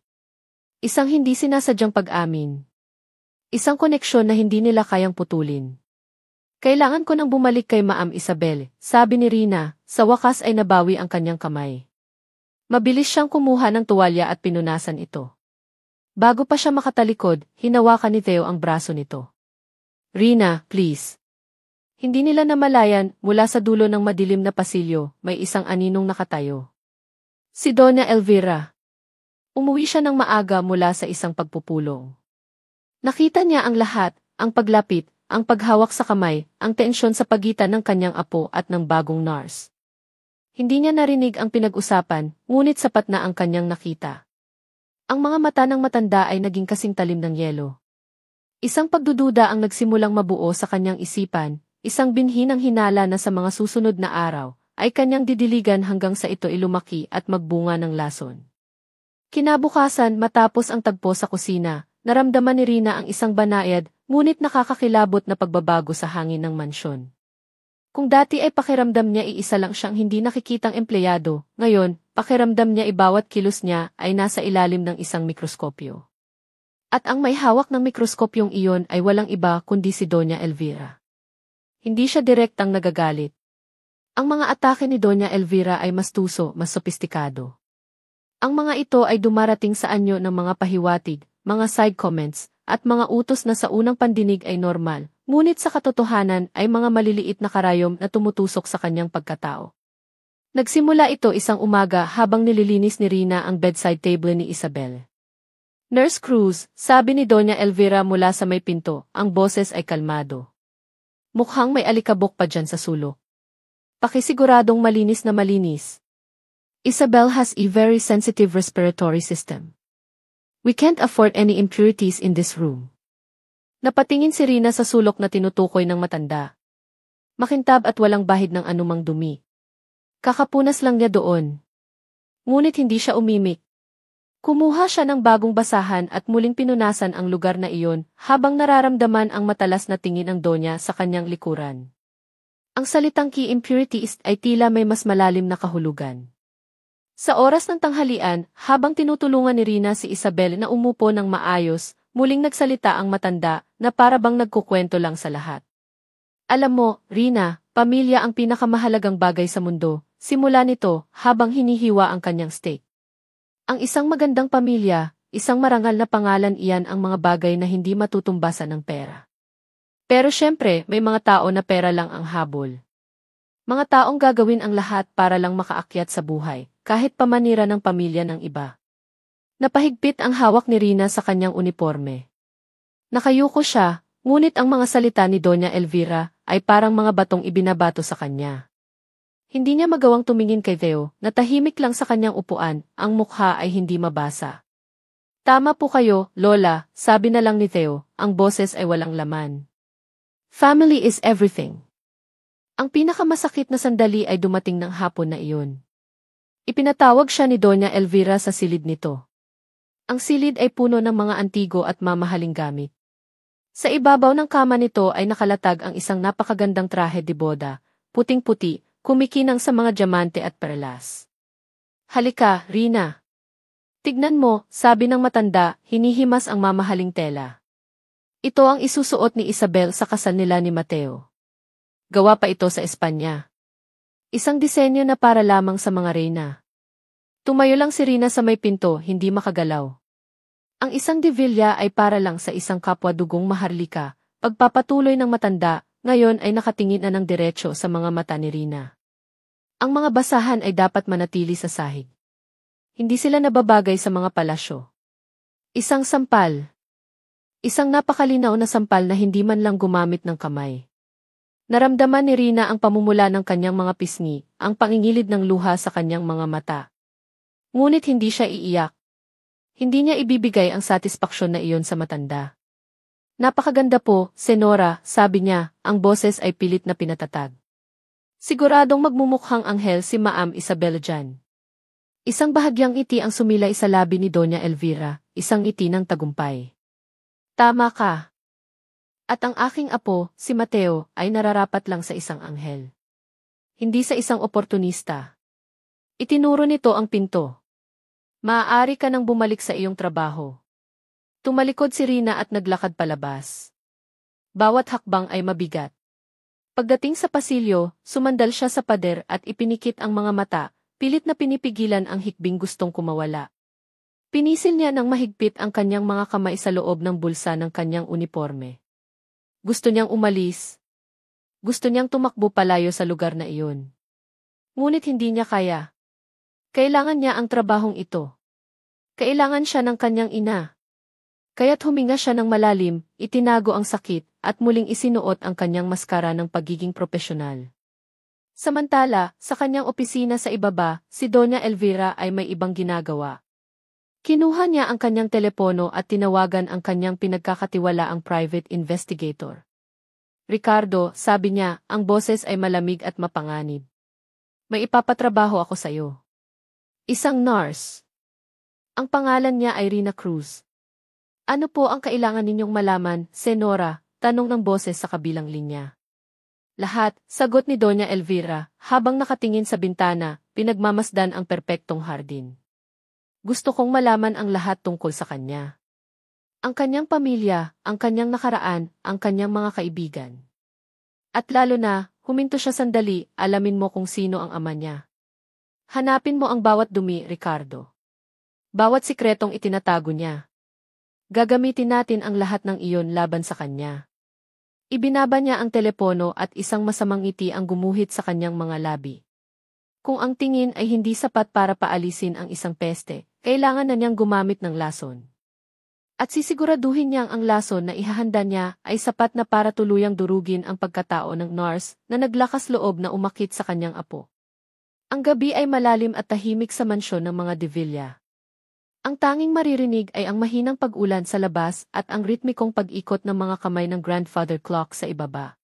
Isang hindi sinasadyang pag-amin. Isang koneksyon na hindi nila kayang putulin. Kailangan ko nang bumalik kay Ma'am Isabel, sabi ni Rina, sa wakas ay nabawi ang kanyang kamay. Mabilis siyang kumuha ng tuwalya at pinunasan ito. Bago pa siya makatalikod, hinawakan ni Theo ang braso nito. Rina, please. Hindi nila namalayan, mula sa dulo ng madilim na pasilyo, may isang aninong nakatayo. Si Doña Elvira. Umuwi siya ng maaga mula sa isang pagpupulong. Nakita niya ang lahat, ang paglapit, ang paghawak sa kamay, ang tensyon sa pagitan ng kanyang apo at ng bagong nurse. Hindi niya narinig ang pinag-usapan, ngunit sapat na ang kanyang nakita. Ang mga mata ng matanda ay naging kasing talim ng yelo. Isang pagdududa ang nagsimulang mabuo sa kanyang isipan, isang binhi ng hinala na sa mga susunod na araw, ay kanyang didiligan hanggang sa ito ilumaki at magbunga ng lason. Kinabukasan matapos ang tagpo sa kusina, naramdaman ni Rina ang isang banayad, ngunit nakakakilabot na pagbabago sa hangin ng mansyon. Kung dati ay pakiramdam niya iisa lang siyang hindi nakikitang empleyado, ngayon, pakiramdam niya bawat kilos niya ay nasa ilalim ng isang mikroskopyo. At ang may hawak ng mikroskopyong iyon ay walang iba kundi si Doña Elvira. Hindi siya direktang nagagalit. Ang mga atake ni Doña Elvira ay mas tuso, mas sopistikado. Ang mga ito ay dumarating sa anyo ng mga pahiwatig, mga side comments, at mga utos na sa unang pandinig ay normal, ngunit sa katotohanan ay mga maliliit na karayom na tumutusok sa kanyang pagkatao. Nagsimula ito isang umaga habang nililinis ni Rina ang bedside table ni Isabel. Nurse Cruz, sabi ni Doña Elvira mula sa may pinto, ang boses ay kalmado. Mukhang may alikabok pa dyan sa sulok. Pakisiguradong malinis na malinis. Isabel has a very sensitive respiratory system. We can't afford any impurities in this room. Napatingin si Rina sa sulok na tinutukoy ng matanda. Makintab at walang bahid ng anumang dumi. Kakapunas lang niya doon. Ngunit hindi siya umimik. Kumuha siya ng bagong basahan at muling pinunasan ang lugar na iyon habang nararamdaman ang matalas na tingin ng Donya sa kanyang likuran. Ang salitang key impurities ay tila may mas malalim na kahulugan. Sa oras ng tanghalian, habang tinutulungan ni Rina si Isabel na umupo ng maayos, muling nagsalita ang matanda na para bang nagkukwento lang sa lahat. Alam mo, Rina, pamilya ang pinakamahalagang bagay sa mundo, simula nito habang hinihiwa ang kanyang steak. Ang isang magandang pamilya, isang marangal na pangalan iyan ang mga bagay na hindi matutumbasan ng pera. Pero syempre, may mga tao na pera lang ang habol. Mga taong gagawin ang lahat para lang makaakyat sa buhay, kahit pamanira ng pamilya ng iba. Napahigpit ang hawak ni Rina sa kanyang uniforme. Nakayuko siya, ngunit ang mga salita ni Doña Elvira ay parang mga batong ibinabato sa kanya. Hindi niya magawang tumingin kay Theo, na tahimik lang sa kanyang upuan, ang mukha ay hindi mabasa. Tama po kayo, Lola, sabi na lang ni Theo, ang boses ay walang laman. Family is everything. Ang pinakamasakit na sandali ay dumating ng hapon na iyon. Ipinatawag siya ni Doña Elvira sa silid nito. Ang silid ay puno ng mga antigo at mamahaling gamit. Sa ibabaw ng kama nito ay nakalatag ang isang napakagandang trahe de boda, puting-puti, kumikinang sa mga diamante at perlas. Halika, Rina. Tignan mo, sabi ng matanda, hinihimas ang mamahaling tela. Ito ang isusuot ni Isabel sa kasal nila ni Mateo. Gawa pa ito sa Espanya. Isang disenyo na para lamang sa mga reyna. Tumayo lang si Rina sa may pinto, hindi makagalaw. Ang isang divilla ay para lang sa isang kapwa-dugong maharlika, pagpapatuloy ng matanda, ngayon ay nakatingin na ng diretso sa mga mata ni Rina. Ang mga basahan ay dapat manatili sa sahig. Hindi sila nababagay sa mga palasyo. Isang sampal. Isang napakalinaw na sampal na hindi man lang gumamit ng kamay. Naramdaman ni Rina ang pamumula ng kanyang mga pisngi, ang pangingilid ng luha sa kanyang mga mata. Ngunit hindi siya iiyak. Hindi niya ibibigay ang satisfaksyon na iyon sa matanda. Napakaganda po, Senora, sabi niya, ang boses ay pilit na pinatatag. Siguradong magmumukhang anghel si Maam Isabel dyan. Isang bahagyang ngiti ang sumilay sa labi ni Doña Elvira, isang ngiti ng tagumpay. Tama ka. At ang aking apo, si Mateo, ay nararapat lang sa isang anghel. Hindi sa isang oportunista. Itinuro nito ang pinto. Maaari ka nang bumalik sa iyong trabaho. Tumalikod si Rina at naglakad palabas. Bawat hakbang ay mabigat. Pagdating sa pasilyo, sumandal siya sa pader at ipinikit ang mga mata, pilit na pinipigilan ang hikbing gustong kumawala. Pinisil niya ng mahigpit ang kanyang mga kamay sa loob ng bulsa ng kanyang uniforme. Gusto niyang umalis. Gusto niyang tumakbo palayo sa lugar na iyon. Ngunit hindi niya kaya. Kailangan niya ang trabahong ito. Kailangan siya ng kanyang ina. Kaya't huminga siya ng malalim, itinago ang sakit, at muling isinuot ang kanyang maskara ng pagiging propesyonal. Samantala, sa kanyang opisina sa ibaba, si Doña Elvira ay may ibang ginagawa. Kinuha niya ang kanyang telepono at tinawagan ang kanyang pinagkakatiwalaang private investigator. Ricardo, sabi niya, ang boses ay malamig at mapanganib. May ipapatrabaho ako sa'yo. Isang nurse. Ang pangalan niya ay Rina Cruz. Ano po ang kailangan ninyong malaman, Senora? Tanong ng boses sa kabilang linya. Lahat, sagot ni Doña Elvira, habang nakatingin sa bintana, pinagmamasdan ang perpektong hardin. Gusto kong malaman ang lahat tungkol sa kanya. Ang kanyang pamilya, ang kanyang nakaraan, ang kanyang mga kaibigan. At lalo na, huminto siya sandali, alamin mo kung sino ang ama niya. Hanapin mo ang bawat dumi, Ricardo. Bawat sikretong itinatago niya. Gagamitin natin ang lahat ng iyon laban sa kanya. Ibinaba niya ang telepono at isang masamang ngiti ang gumuhit sa kanyang mga labi. Kung ang tingin ay hindi sapat para paalisin ang isang peste, kailangan na niyang gumamit ng lason. At sisiguraduhin niyang ang lason na ihahanda niya ay sapat na para tuluyang durugin ang pagkatao ng nurse na naglakas loob na umakit sa kanyang apo. Ang gabi ay malalim at tahimik sa mansyon ng mga De Villa. Ang tanging maririnig ay ang mahinang pag-ulan sa labas at ang ritmikong pag-ikot ng mga kamay ng grandfather clock sa ibaba.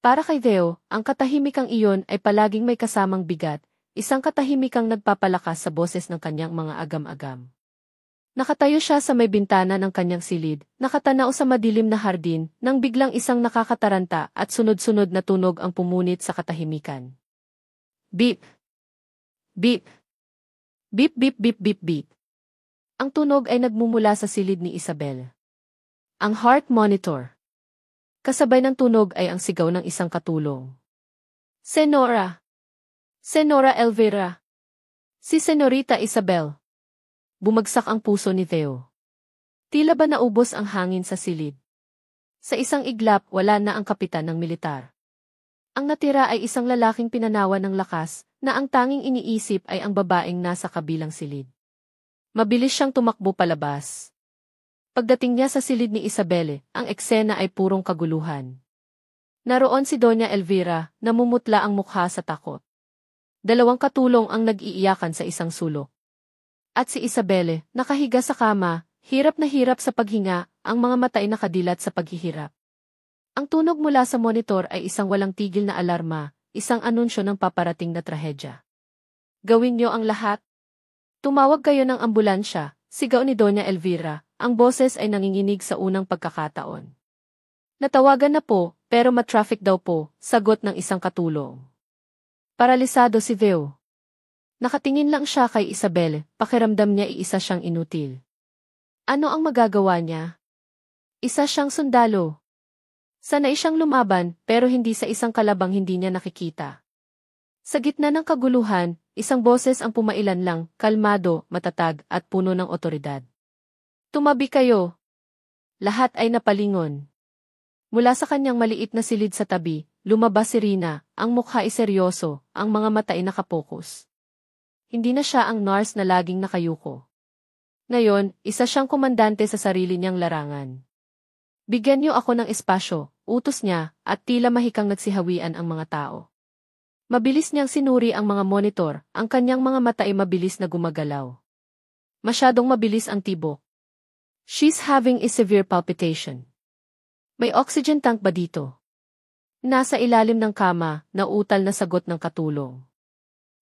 Para kay Theo, ang katahimikang iyon ay palaging may kasamang bigat, isang katahimikang nagpapalakas sa boses ng kanyang mga agam-agam. Nakatayo siya sa may bintana ng kanyang silid, nakatanaw sa madilim na hardin, nang biglang isang nakakataranta at sunod-sunod na tunog ang pumunit sa katahimikan. Beep! Beep! Beep beep beep beep beep. Ang tunog ay nagmumula sa silid ni Isabel. Ang heart monitor. Kasabay ng tunog ay ang sigaw ng isang katulong. Senora! Senora Elvira! Si Senorita Isabel! Bumagsak ang puso ni Theo. Tila ba naubos ang hangin sa silid? Sa isang iglap, wala na ang kapitan ng militar. Ang natira ay isang lalaking pinanawa ng lakas, na ang tanging iniisip ay ang babaeng nasa kabilang silid. Mabilis siyang tumakbo palabas. Pagdating niya sa silid ni Isabel, ang eksena ay purong kaguluhan. Naroon si Doña Elvira, namumutla ang mukha sa takot. Dalawang katulong ang nag-iiyakan sa isang sulok. At si Isabel, nakahiga sa kama, hirap na hirap sa paghinga, ang mga mata ay nakadilat sa paghihirap. Ang tunog mula sa monitor ay isang walang tigil na alarma, isang anunsyo ng paparating na trahedya. Gawin niyo ang lahat. Tumawag kayo ng ambulansya, sigaw ni Doña Elvira, ang boses ay nanginginig sa unang pagkakataon. Natawagan na po, pero ma-traffic daw po, sagot ng isang katulong. Paralisado si Theo. Nakatingin lang siya kay Isabel, pakiramdam niya iisa siyang inutil. Ano ang magagawa niya? Isa siyang sundalo. Sanay siyang lumaban, pero hindi sa isang kalabang hindi niya nakikita. Sa gitna ng kaguluhan, isang boses ang pumailan lang, kalmado, matatag, at puno ng otoridad. Tumabi kayo. Lahat ay napalingon. Mula sa kanyang maliit na silid sa tabi, lumabas si Rina, ang mukha ay seryoso, ang mga mata ay nakapokus. Hindi na siya ang nurse na laging nakayuko. Ngayon, isa siyang komandante sa sarili niyang larangan. Bigyan niyo ako ng espasyo, utos niya, at tila mahikang nagsihawian ang mga tao. Mabilis niyang sinuri ang mga monitor, ang kanyang mga mata ay mabilis na gumagalaw. Masyadong mabilis ang tibok. She's having a severe palpitation. May oxygen tank ba dito? Nasa ilalim ng kama, nauutal na sagot ng katulong.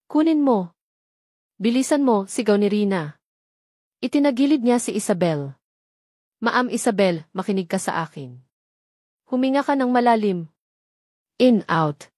Kunin mo. Bilisan mo, sigaw ni Rina. Itinagilid niya si Isabel. Ma'am Isabel, makinig ka sa akin. Huminga ka ng malalim. In, out.